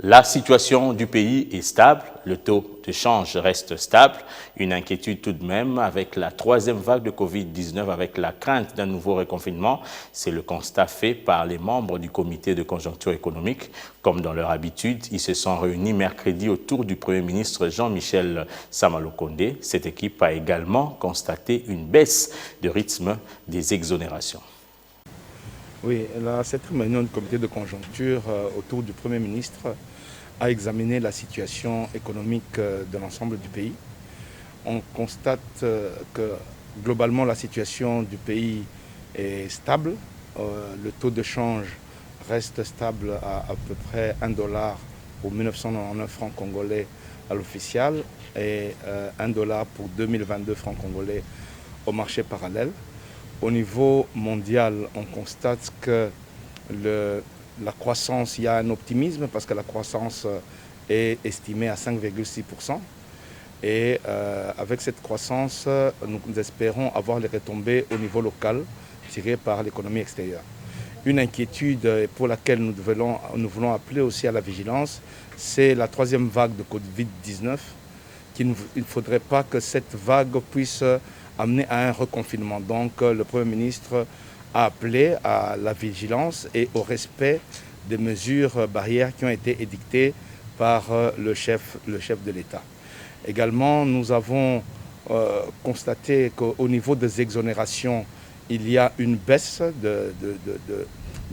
La situation du pays est stable, le taux de change reste stable. Une inquiétude tout de même avec la troisième vague de Covid-19, avec la crainte d'un nouveau reconfinement. C'est le constat fait par les membres du comité de conjoncture économique. Comme dans leur habitude, ils se sont réunis mercredi autour du Premier ministre Jean-Michel Sama-Lukonde. Cette équipe a également constaté une baisse de rythme des exonérations. Oui, cette réunion du comité de conjoncture autour du Premier ministre a examiné la situation économique de l'ensemble du pays. On constate que globalement la situation du pays est stable. Le taux de change reste stable à peu près 1 dollar pour 1999 francs congolais à l'official et 1 dollar pour 2022 francs congolais au marché parallèle. Au niveau mondial, on constate que la croissance, il y a un optimisme parce que la croissance est estimée à 5,6%. Et avec cette croissance, nous espérons avoir les retombées au niveau local tirées par l'économie extérieure. Une inquiétude pour laquelle nous voulons appeler aussi à la vigilance, c'est la troisième vague de Covid-19. Il ne faudrait pas que cette vague puisse amener à un reconfinement. Donc le Premier ministre a appelé à la vigilance et au respect des mesures barrières qui ont été édictées par le chef de l'État. Également, nous avons constaté qu'au niveau des exonérations, il y a une baisse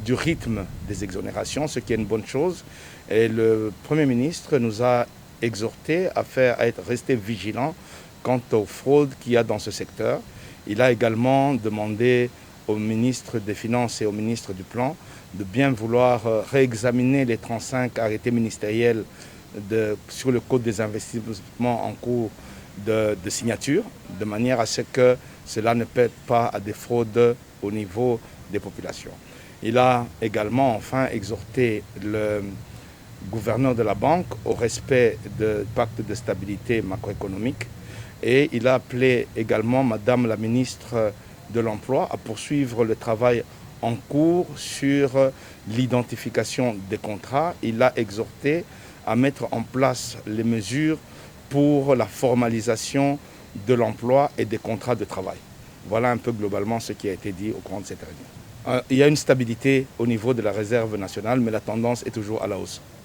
du rythme des exonérations, ce qui est une bonne chose. Et le Premier ministre nous a exhorté à rester vigilant quant aux fraudes qu'il y a dans ce secteur. Il a également demandé au ministre des Finances et au ministre du Plan de bien vouloir réexaminer les 35 arrêtés ministériels sur le code des investissements en cours de signature, de manière à ce que cela ne pète pas à des fraudes au niveau des populations. Il a également enfin exhorté le gouverneur de la banque au respect du pacte de stabilité macroéconomique et il a appelé également Madame la ministre de l'Emploi à poursuivre le travail en cours sur l'identification des contrats. Il a exhorté à mettre en place les mesures pour la formalisation de l'emploi et des contrats de travail. Voilà un peu globalement ce qui a été dit au cours de cette réunion. Il y a une stabilité au niveau de la réserve nationale, mais la tendance est toujours à la hausse.